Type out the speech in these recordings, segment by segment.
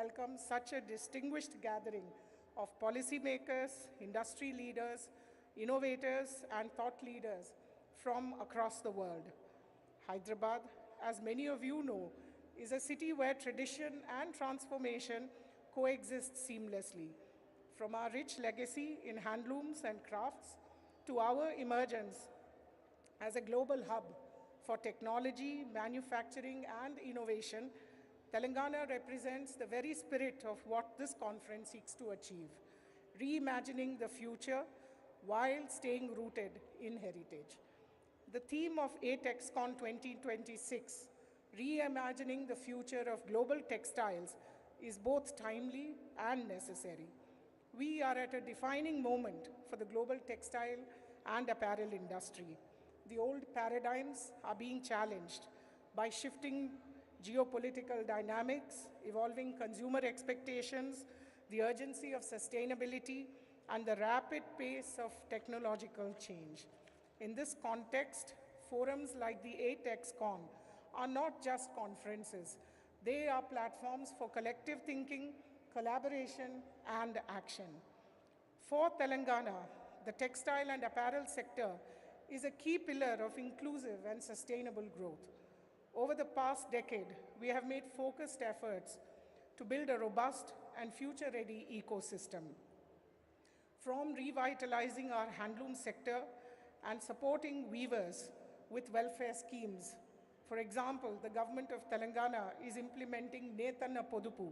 welcome such a distinguished gathering of policymakers, industry leaders, innovators, and thought leaders from across the world. Hyderabad, as many of you know, is a city where tradition and transformation coexist seamlessly. From our rich legacy in handlooms and crafts to our emergence as a global hub for technology, manufacturing, and innovation, Telangana represents the very spirit of what this conference seeks to achieve, reimagining the future while staying rooted in heritage. The theme of ATexCon 2026, reimagining the future of global textiles, is both timely and necessary. We are at a defining moment for the global textile and apparel industry. The old paradigms are being challenged by shifting geopolitical dynamics, evolving consumer expectations, the urgency of sustainability, and the rapid pace of technological change. In this context, forums like the ATexCon are not just conferences. They are platforms for collective thinking, collaboration, and action. For Telangana, the textile and apparel sector is a key pillar of inclusive and sustainable growth. Over the past decade, we have made focused efforts to build a robust and future-ready ecosystem. From revitalizing our handloom sector and supporting weavers with welfare schemes. For example, the government of Telangana is implementing Netana Podupu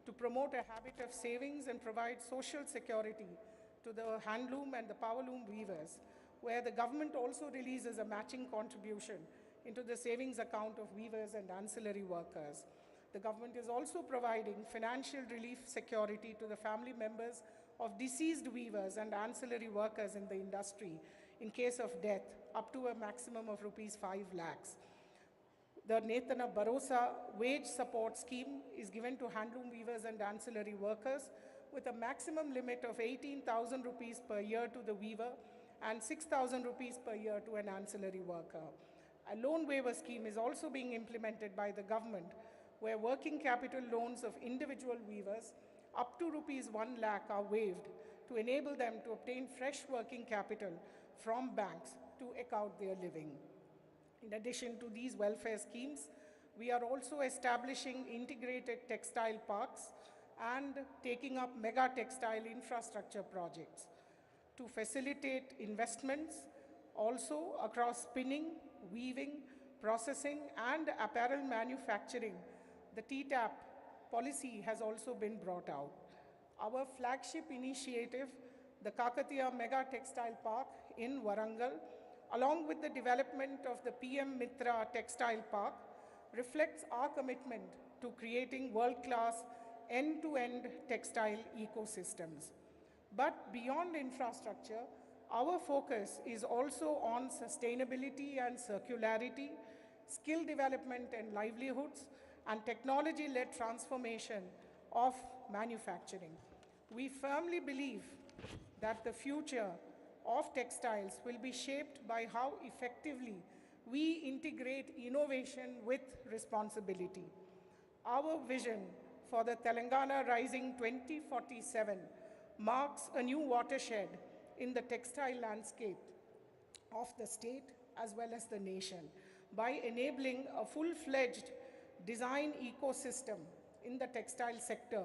to promote a habit of savings and provide social security to the handloom and the powerloom weavers, where the government also releases a matching contribution into the savings account of weavers and ancillary workers. The government is also providing financial relief security to the family members of deceased weavers and ancillary workers in the industry in case of death, up to a maximum of rupees 5 lakhs. The Netana Bharosa wage support scheme is given to handloom weavers and ancillary workers with a maximum limit of 18,000 rupees per year to the weaver and 6,000 rupees per year to an ancillary worker. A loan waiver scheme is also being implemented by the government, where working capital loans of individual weavers up to rupees 1 lakh are waived to enable them to obtain fresh working capital from banks to eke out their living. In addition to these welfare schemes, we are also establishing integrated textile parks and taking up mega textile infrastructure projects to facilitate investments also across spinning, weaving, processing, and apparel manufacturing. The TTAP policy has also been brought out. Our flagship initiative, the Kakatiya Mega Textile Park in Warangal, along with the development of the PM Mitra Textile Park, reflects our commitment to creating world-class end-to-end textile ecosystems. But beyond infrastructure, our focus is also on sustainability and circularity, skill development and livelihoods, and technology-led transformation of manufacturing. We firmly believe that the future of textiles will be shaped by how effectively we integrate innovation with responsibility. Our vision for the Telangana Rising 2047 marks a new watershed in the textile landscape of the state as well as the nation by enabling a full-fledged design ecosystem in the textile sector,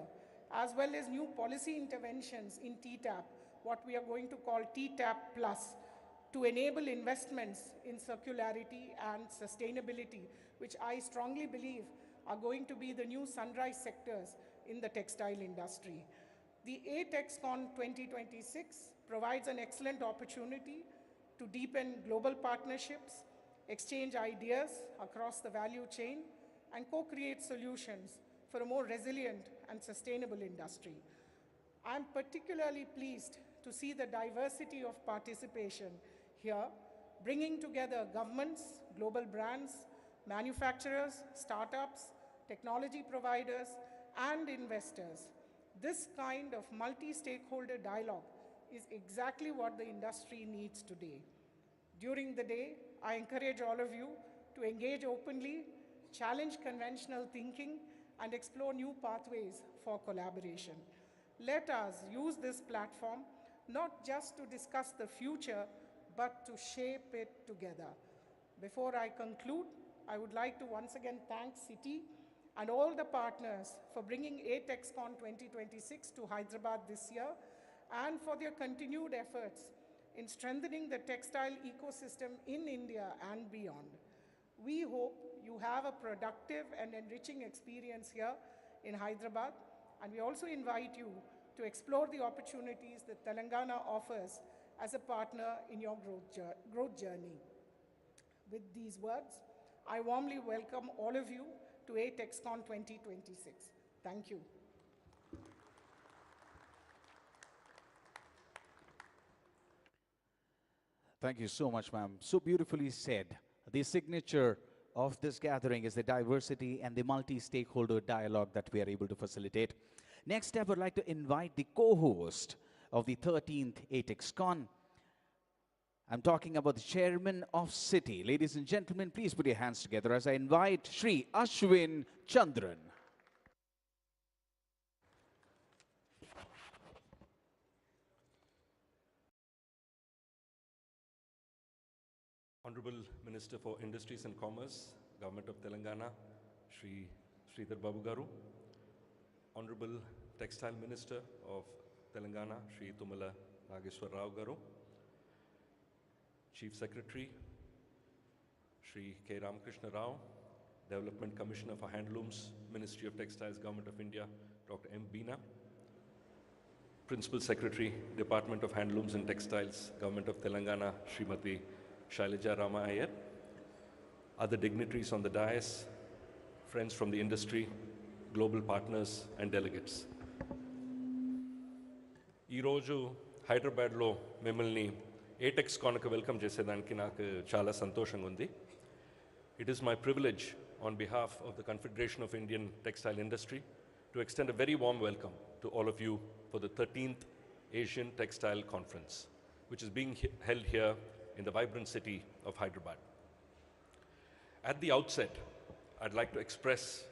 as well as new policy interventions in TTAP, what we are going to call TTAP Plus, to enable investments in circularity and sustainability, which I strongly believe are going to be the new sunrise sectors in the textile industry. The ATexCon 2026 provides an excellent opportunity to deepen global partnerships, exchange ideas across the value chain, and co-create solutions for a more resilient and sustainable industry. I am particularly pleased to see the diversity of participation here, bringing together governments, global brands, manufacturers, startups, technology providers, and investors. This kind of multi-stakeholder dialogue is exactly what the industry needs today. During the day, I encourage all of you to engage openly, challenge conventional thinking, and explore new pathways for collaboration. Let us use this platform not just to discuss the future, but to shape it together. Before I conclude, I would like to once again thank Citi and all the partners for bringing ATEXCon 2026 to Hyderabad this year and for their continued efforts in strengthening the textile ecosystem in India and beyond. We hope you have a productive and enriching experience here in Hyderabad, and we also invite you to explore the opportunities that Telangana offers as a partner in your growth journey. With these words, I warmly welcome all of you to ATEXCon 2026. Thank you. Thank you so much, ma'am. So beautifully said. The signature of this gathering is the diversity and the multi-stakeholder dialogue that we are able to facilitate. Next up, I would like to invite the co-host of the 13th ATEXCon. I'm talking about the chairman of Citi. Ladies and gentlemen, please put your hands together as I invite Shri Ashwin Chandran. Honorable Minister for Industries and Commerce, Government of Telangana, Shri Sridhar Babu Garu. Honorable Textile Minister of Telangana, Shri Tumala Nageshwar Rao Garu. Chief Secretary, Shri K. Ramakrishna Rao. Development Commissioner for Handlooms, Ministry of Textiles, Government of India, Dr. M. Beena. Principal Secretary, Department of Handlooms and Textiles, Government of Telangana, Srimati Shailaja Rama Iyer. Other dignitaries on the dais, friends from the industry, global partners and delegates. Ee roju Hyderabad lo mimmalni ATEXCon ku welcome chesedaniki naaku chaala santoshanga undi. It is my privilege on behalf of the Confederation of Indian Textile Industry to extend a very warm welcome to all of you for the 13th Asian Textile Conference, which is being held here in the vibrant city of Hyderabad. At the outset, I'd like to express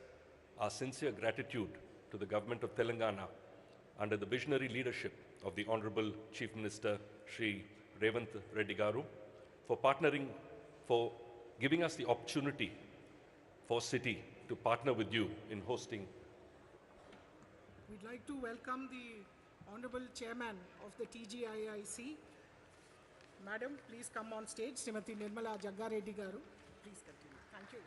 our sincere gratitude to the government of Telangana under the visionary leadership of the Honorable Chief Minister Shri Revanth Reddy Garu for giving us the opportunity for Citi to partner with you in hosting. We'd like to welcome the Honorable Chairman of the TGIIC. Madam, please come on stage. Srimati Nirmala Jaggareddy Garu. Please continue. Thank you.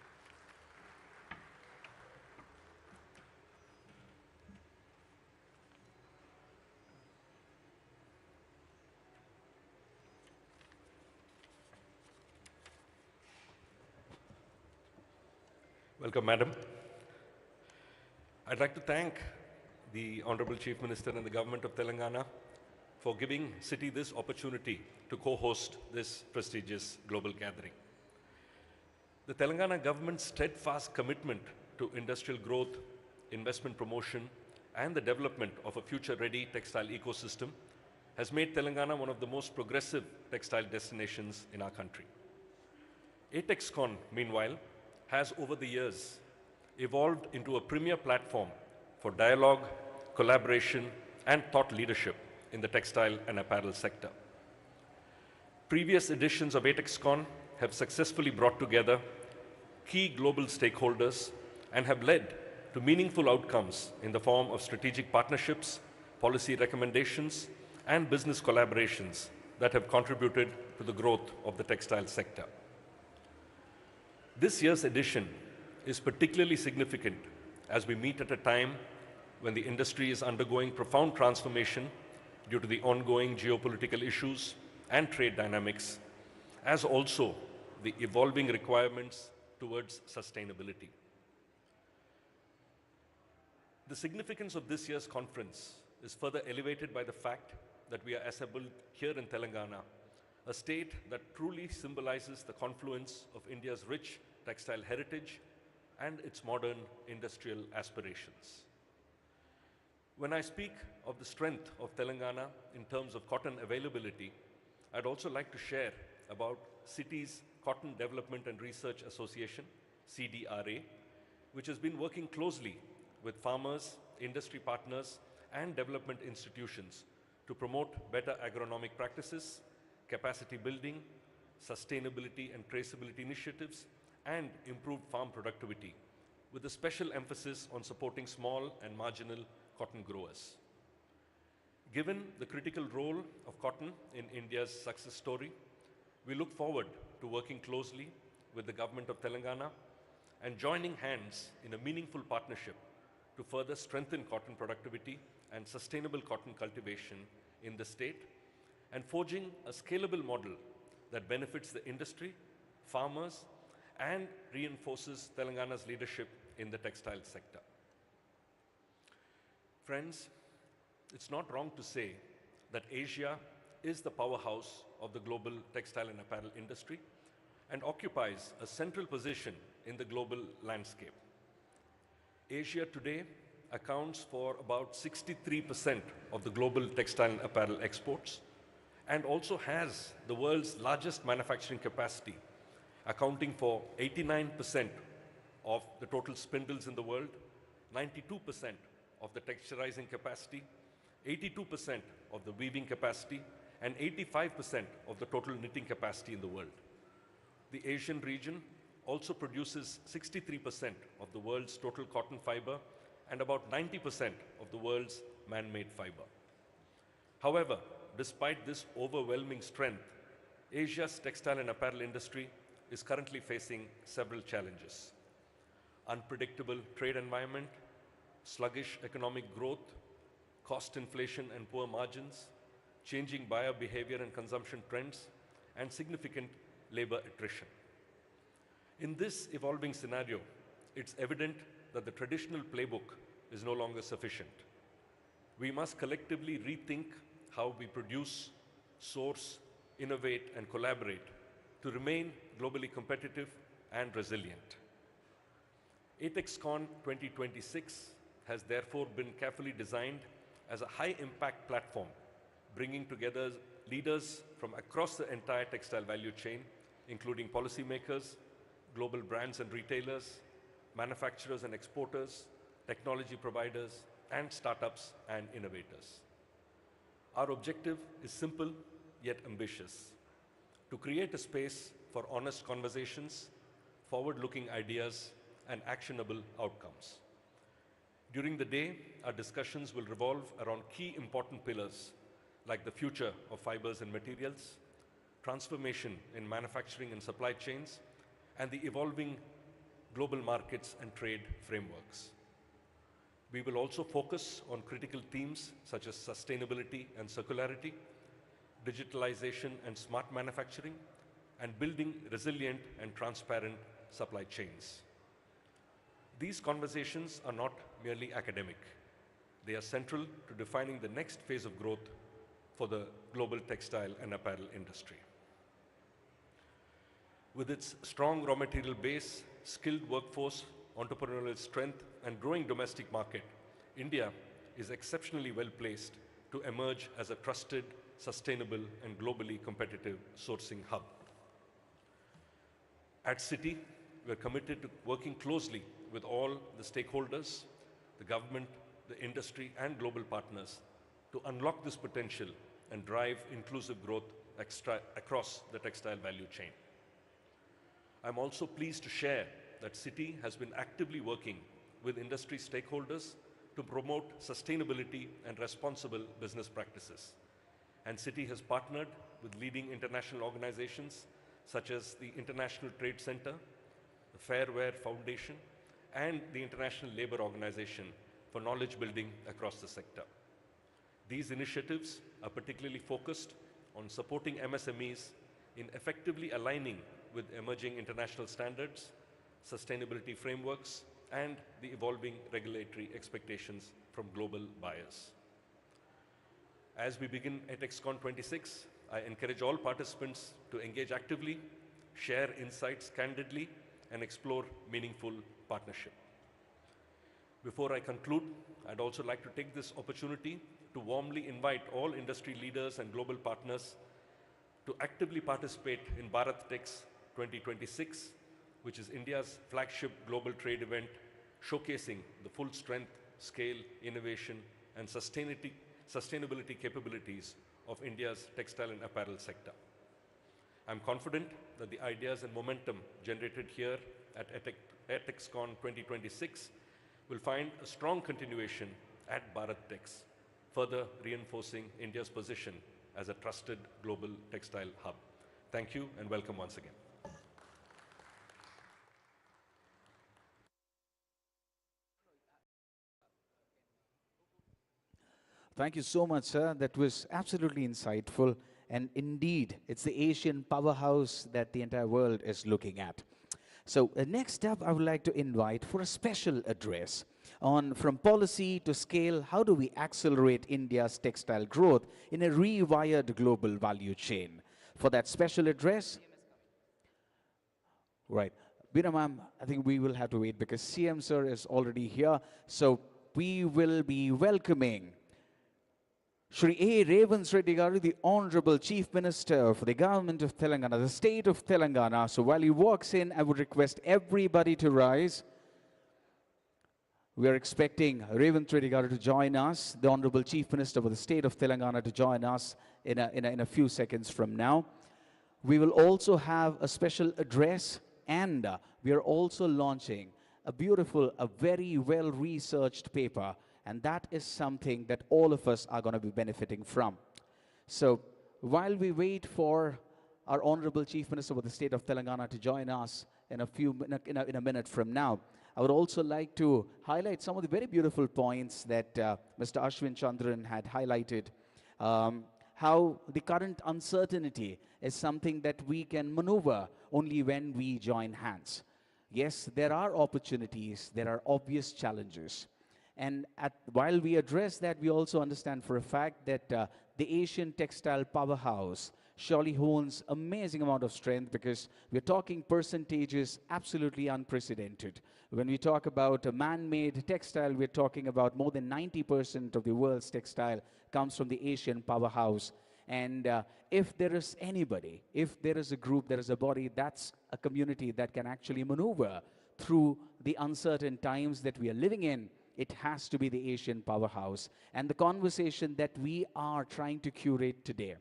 Welcome, Madam. I'd like to thank the Honorable Chief Minister and the Government of Telangana for giving Citi this opportunity to co-host this prestigious global gathering. The Telangana government's steadfast commitment to industrial growth, investment promotion, and the development of a future-ready textile ecosystem has made Telangana one of the most progressive textile destinations in our country. ATEXCon, meanwhile, has over the years evolved into a premier platform for dialogue, collaboration, and thought leadership in the textile and apparel sector. Previous editions of ATEXCon have successfully brought together key global stakeholders and have led to meaningful outcomes in the form of strategic partnerships, policy recommendations, and business collaborations that have contributed to the growth of the textile sector. This year's edition is particularly significant as we meet at a time when the industry is undergoing profound transformation due to the ongoing geopolitical issues and trade dynamics, as also the evolving requirements towards sustainability. The significance of this year's conference is further elevated by the fact that we are assembled here in Telangana, a state that truly symbolizes the confluence of India's rich textile heritage and its modern industrial aspirations. When I speak of the strength of Telangana in terms of cotton availability, I'd also like to share about Citi's Cotton Development and Research Association, CDRA, which has been working closely with farmers, industry partners, and development institutions to promote better agronomic practices, capacity building, sustainability and traceability initiatives, and improved farm productivity, with a special emphasis on supporting small and marginal cotton growers. Given the critical role of cotton in India's success story, we look forward to working closely with the government of Telangana and joining hands in a meaningful partnership to further strengthen cotton productivity and sustainable cotton cultivation in the state, and forging a scalable model that benefits the industry, farmers, and reinforces Telangana's leadership in the textile sector. Friends, it's not wrong to say that Asia is the powerhouse of the global textile and apparel industry and occupies a central position in the global landscape. Asia today accounts for about 63% of the global textile and apparel exports and also has the world's largest manufacturing capacity, accounting for 89% of the total spindles in the world, 92% of the texturizing capacity, 82% of the weaving capacity, and 85% of the total knitting capacity in the world. The Asian region also produces 63% of the world's total cotton fiber and about 90% of the world's man-made fiber. However, despite this overwhelming strength, Asia's textile and apparel industry is currently facing several challenges: unpredictable trade environment, sluggish economic growth, cost inflation and poor margins, changing buyer behavior and consumption trends, and significant labor attrition. In this evolving scenario, it's evident that the traditional playbook is no longer sufficient. We must collectively rethink how we produce, source, innovate, and collaborate to remain globally competitive and resilient. ATEXCON 2026 has therefore been carefully designed as a high-impact platform, bringing together leaders from across the entire textile value chain, including policymakers, global brands and retailers, manufacturers and exporters, technology providers, and startups and innovators. Our objective is simple yet ambitious: to create a space for honest conversations, forward-looking ideas, and actionable outcomes. During the day, our discussions will revolve around key important pillars like the future of fibers and materials, transformation in manufacturing and supply chains, and the evolving global markets and trade frameworks. We will also focus on critical themes such as sustainability and circularity, digitalization and smart manufacturing, and building resilient and transparent supply chains. These conversations are not merely academic. They are central to defining the next phase of growth for the global textile and apparel industry. With its strong raw material base, skilled workforce, entrepreneurial strength, and growing domestic market, India is exceptionally well placed to emerge as a trusted, sustainable, and globally competitive sourcing hub. At Citi, we are committed to working closely with all the stakeholders, the government, the industry, and global partners to unlock this potential and drive inclusive growth across the textile value chain. I'm also pleased to share that Citi has been actively working with industry stakeholders to promote sustainability and responsible business practices. And Citi has partnered with leading international organizations such as the International Trade Center, the Fairware Foundation, and the International Labour Organization for knowledge building across the sector. These initiatives are particularly focused on supporting MSMEs in effectively aligning with emerging international standards, sustainability frameworks, and the evolving regulatory expectations from global buyers. As we begin ATEXCON 26, I encourage all participants to engage actively, share insights candidly, and explore meaningful partnership. Before I conclude, I'd also like to take this opportunity to warmly invite all industry leaders and global partners to actively participate in BharatTex 2026, which is India's flagship global trade event, showcasing the full strength, scale, innovation, and sustainability capabilities of India's textile and apparel sector. I'm confident that the ideas and momentum generated here at ETEXCon 2026 will find a strong continuation at BharatTex, further reinforcing India's position as a trusted global textile hub. Thank you and welcome once again. Thank you so much, sir. That was absolutely insightful. And indeed, it's the Asian powerhouse that the entire world is looking at. So next up, I would like to invite for a special address on from policy to scale, how do we accelerate India's textile growth in a rewired global value chain? For that special address, right, Veena ma'am, I think we will have to wait because CM sir is already here. So we will be welcoming Shri A. Revanth Reddy Garu, the Honorable Chief Minister for the Government of Telangana, the State of Telangana. So while he walks in, I would request everybody to rise. We are expecting Revanth Reddy Garu to join us, the Honorable Chief Minister for the State of Telangana, to join us in a few seconds from now. We will also have a special address, and we are also launching a beautiful, a very well-researched paper, and that is something that all of us are going to be benefiting from. So while we wait for our Honorable Chief Minister for the State of Telangana to join us in a minute from now, I would also like to highlight some of the very beautiful points that Mr. Ashwin Chandran had highlighted. How the current uncertainty is something that we can maneuver only when we join hands. Yes, there are opportunities, there are obvious challenges. And while we address that, we also understand for a fact that the Asian textile powerhouse surely holds amazing amount of strength, because we're talking percentages absolutely unprecedented. When we talk about a man-made textile, we're talking about more than 90% of the world's textile comes from the Asian powerhouse. And if there is anybody, if there is a group, there is a body, that's a community that can actually maneuver through the uncertain times that we are living in, it has to be the Asian powerhouse. And the conversation that we are trying to curate today,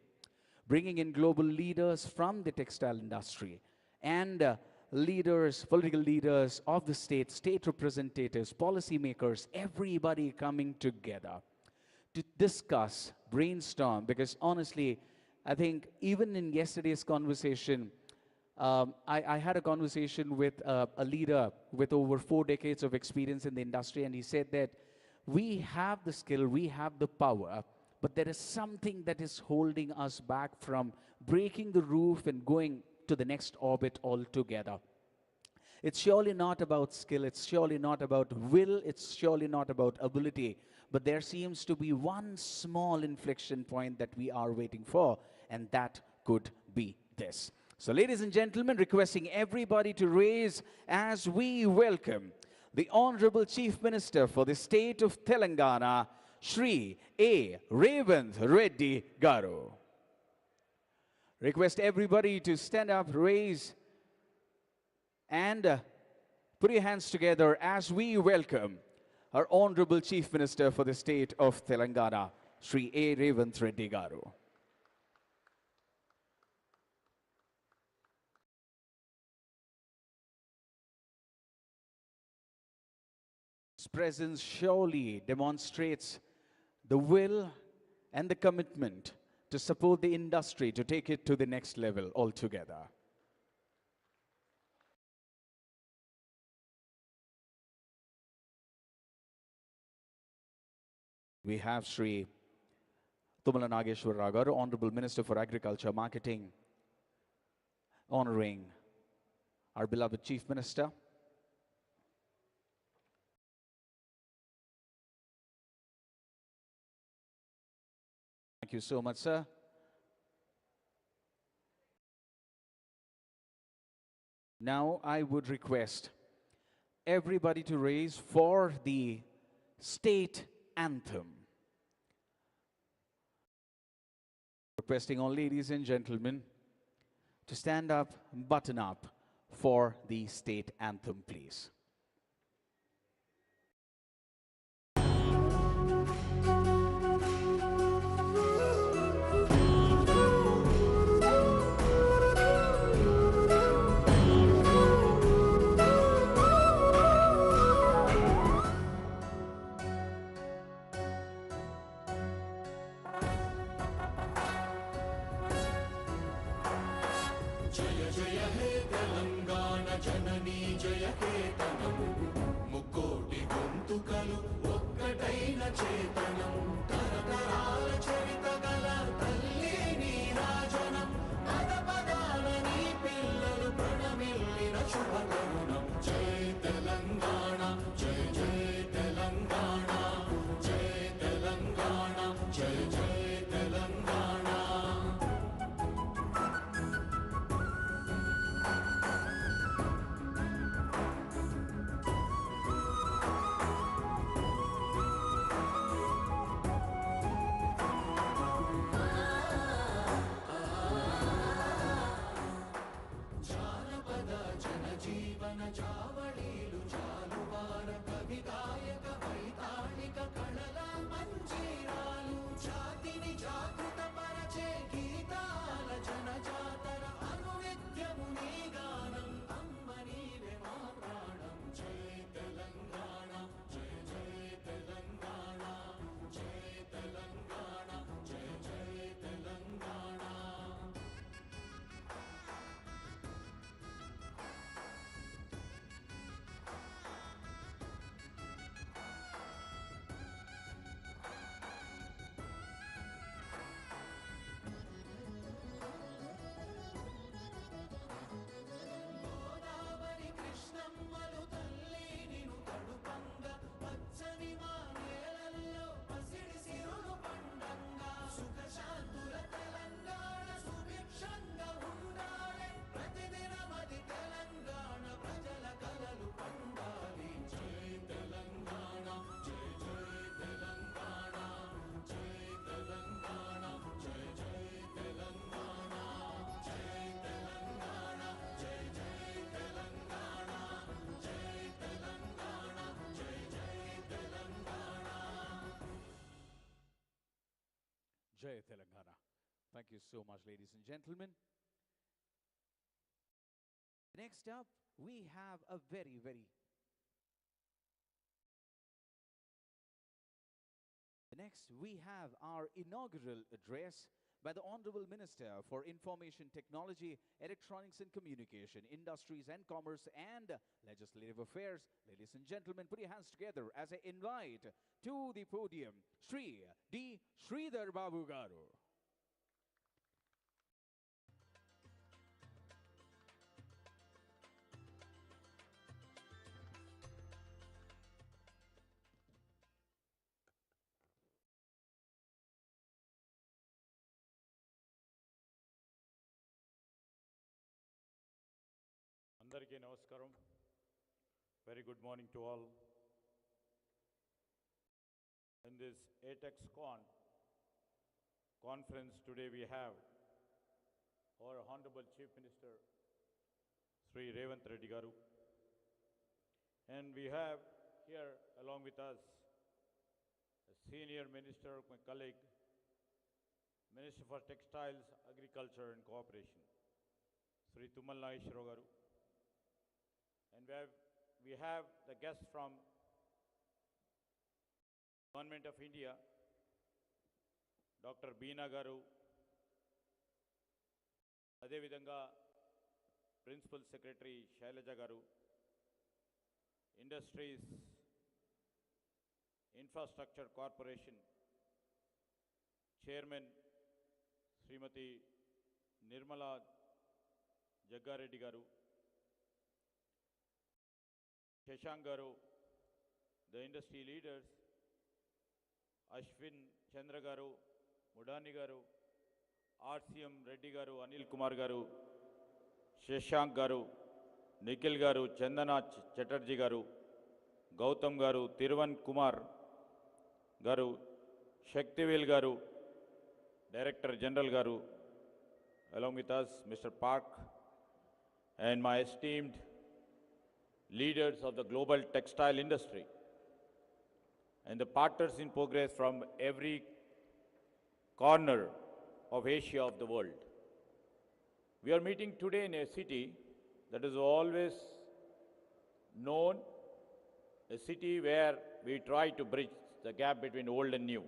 bringing in global leaders from the textile industry and leaders, political leaders of the state, state representatives, policymakers, everybody coming together to discuss, brainstorm, because honestly, I think even in yesterday's conversation, I had a conversation with a leader with over 4 decades of experience in the industry, and he said that we have the skill, we have the power, but there is something that is holding us back from breaking the roof and going to the next orbit altogether. It's surely not about skill, it's surely not about will, it's surely not about ability, but there seems to be one small inflection point that we are waiting for, and that could be this. So ladies and gentlemen, requesting everybody to raise as we welcome the Honorable Chief Minister for the State of Telangana, Shri A. Revanth Reddy Garu. Request everybody to stand up, raise, and put your hands together as we welcome our Honorable Chief Minister for the State of Telangana, Shri A. Revanth Reddy Garu. His presence surely demonstrates the will and the commitment to support the industry to take it to the next level altogether. We have Shri Tumala Nageshwar Rao Garu, Honorable Minister for Agriculture, Marketing, honoring our beloved Chief Minister. Thank you so much, sir. Now I would request everybody to raise for the state anthem. Requesting all ladies and gentlemen to stand up, button up for the state anthem, please. జననీ జయకేతనము ముక్కోటి గొంతుకలు ఒక్కటైన చేతనం తరతరాల చరిత గల తల్లి నీరాజనం పద పదాల నీ పిల్లలు ప్రణమిల్లిన శుభతరుణం జై తెలంగాణ జై జై తెలంగాణ జై తెలంగాణ జై జై తెలంగాణ. జానపద జనజీవన జావళీలు జాలువార కవి గాయక వైతాళిక కళల మంజీరాలు జాతిని జాగృత పరచే గీతాల జనజాతర అనునిత్యము నీ గానం అమ్మ నీవే మా ప్రాణం జై తెలంగాణ జై జై తెలంగాణ జై తెలంగాణ జై జై తెలంగాణ. గోదావరి కృష్ణమ్మలు తల్లి నిను తడుపంగ పచ్చని మా నేలల్లో పసిడి సిరులు పండంగా సుఖశాంతుల తెలంగాణ సుభిక్షంగా ఉండాలి ప్రతిదినమది తెలంగాణ ప్రజల కలలు పండాలి జై తెలంగాణ జై జై తెలంగాణ జై తెలంగాణ జై జై తెలంగాణ జై తెలంగాణ జై జై తెలంగాణ జై తెలంగాణ జై జై Telangana. Jai Telangana. Thank you so much, ladies and gentlemen. Next up, we have a Next, we have our inaugural address by the Honorable Minister for Information Technology, Electronics and Communication, Industries and Commerce and Legislative Affairs. Ladies and gentlemen, put your hands together as I invite to the podium Shri D. Sridhar Babu Garu. Andariki namaskaram. Very good morning to all. In this ATEXCon conference today we have our Honorable Chief Minister Sri Revanth Reddy Garu, and we have here along with us a senior minister, my colleague, Minister for Textiles, Agriculture and Cooperation, Sri Tolivelugu Garu. And we have the guests from Government of India, Dr. Beena Garu, Adevidanga Principal Secretary Shailaja Garu, Industries Infrastructure Corporation Chairman Srimati Nirmala Jaggareddy Garu, Shashank Garu, the industry leaders, Ashwin Chandra Garu, Mudani Garu, RCM Reddy Garu, Anil Kumar Garu, Shashank Garu, Nikhil Garu, Chandana Chatterjee Garu, Gautam Garu, Thiruvan Kumar Garu, Shaktivil Garu, Director General Garu, along with us Mr. Park, and my esteemed leaders of the global textile industry and the partners in progress from every corner of Asia of the world. We are meeting today in a city that is always known, a city where we try to bridge the gap between old and new.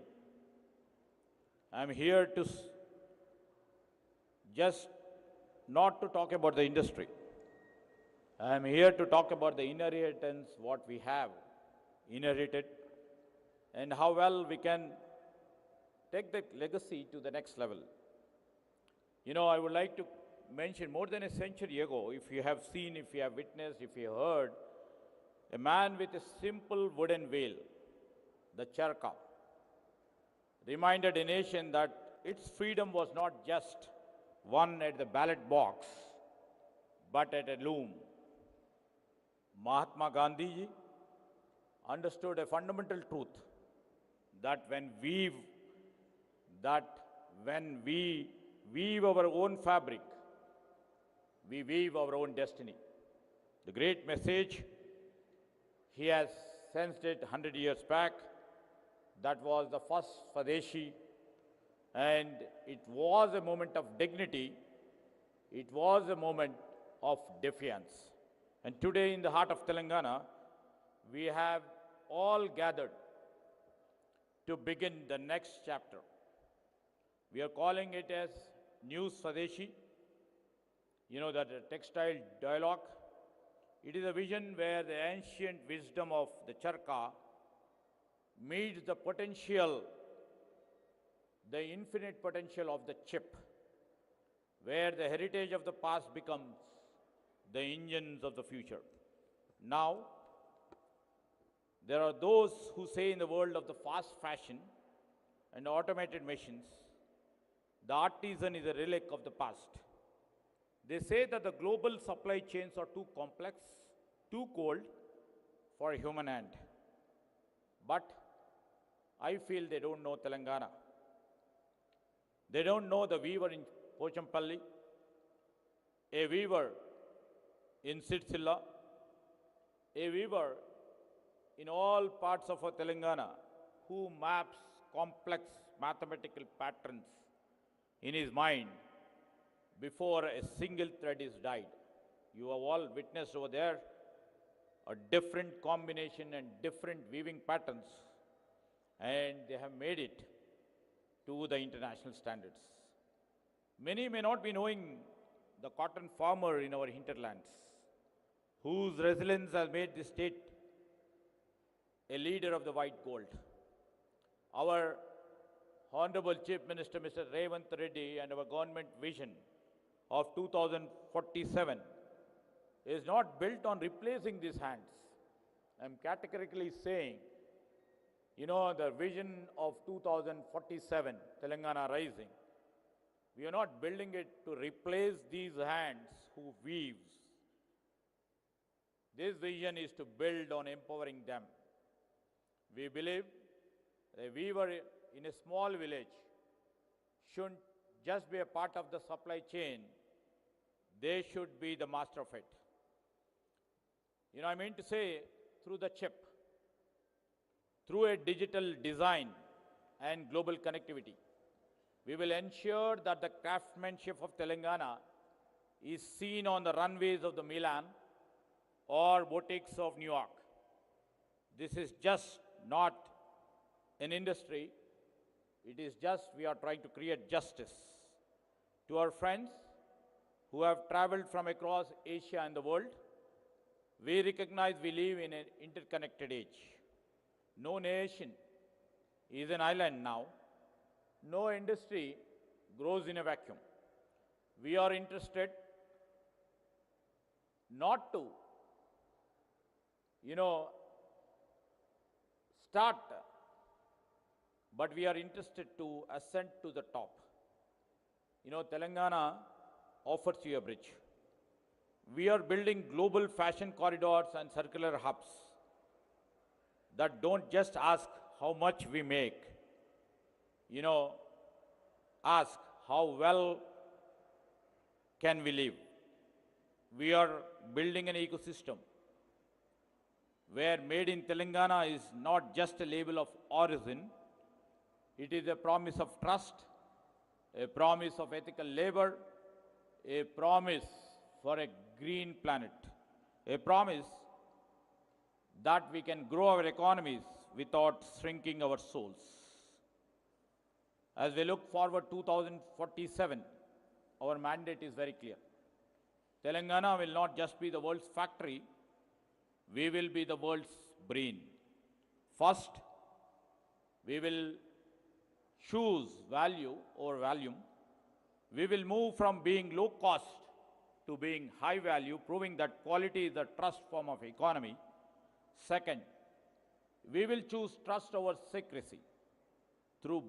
I am here to just not to talk about the industry. I am here to talk about the inheritance, what we have inherited, and how well we can take the legacy to the next level. You know, I would like to mention more than a century ago, if you have seen, if you have witnessed, if you heard, a man with a simple wooden wheel, the charka, reminded a nation that its freedom was not just won at the ballot box, but at a loom. Mahatma Gandhi ji understood a fundamental truth that when we weave our own fabric, we weave our own destiny. The great message he has sensed it 100 years back. That was the first Swadeshi, and it was a moment of dignity. It was a moment of defiance. And today in the heart of Telangana, we have all gathered to begin the next chapter. We are calling it as New Swadeshi. You know that the textile dialogue. It is a vision where the ancient wisdom of the charka meets the potential, the infinite potential of the chip, where the heritage of the past becomes the engines of the future. Now, there are those who say in the world of the fast fashion and automated machines, the artisan is a relic of the past. They say that the global supply chains are too complex, too cold for a human hand. But I feel they don't know Telangana. They don't know the weaver in Pochampalli, a weaver in Sitsilla, a weaver in all parts of Telangana who maps complex mathematical patterns in his mind before a single thread is dyed. You have all witnessed over there a different combination and different weaving patterns, and they have made it to the international standards. Many may not be knowing the cotton farmer in our hinterlands, whose resilience has made this state a leader of the white gold. Our Honorable Chief Minister, Mr. Revanth Reddy, and our government vision of 2047 is not built on replacing these hands. I'm categorically saying, you know, the vision of 2047, Telangana Rising, we are not building it to replace these hands who weaves. This vision is to build on empowering them. We believe a weaver in a small village shouldn't just be a part of the supply chain, they should be the master of it. You know, I mean to say, through the chip, through a digital design and global connectivity, we will ensure that the craftsmanship of Telangana is seen on the runways of the Milan or boutiques of New York. This is just not an industry, it is just we are trying to create justice. To our friends who have traveled from across Asia and the world, we recognize we live in an interconnected age. No nation is an island now. No industry grows in a vacuum. We are interested not to, start, but we are interested to ascend to the top. Telangana offers you a bridge. We are building global fashion corridors and circular hubs that don't just ask how much we make, ask how well can we live. We are building an ecosystem where made in Telangana is not just a label of origin, it is a promise of trust, a promise of ethical labor, a promise for a green planet, a promise that we can grow our economies without shrinking our souls. As we look forward to 2047, our mandate is very clear. Telangana will not just be the world's factory, we will be the world's brain. First, we will choose value over volume. We will move from being low cost to being high value, proving that quality is the trust form of economy. Second, we will choose trust over secrecy through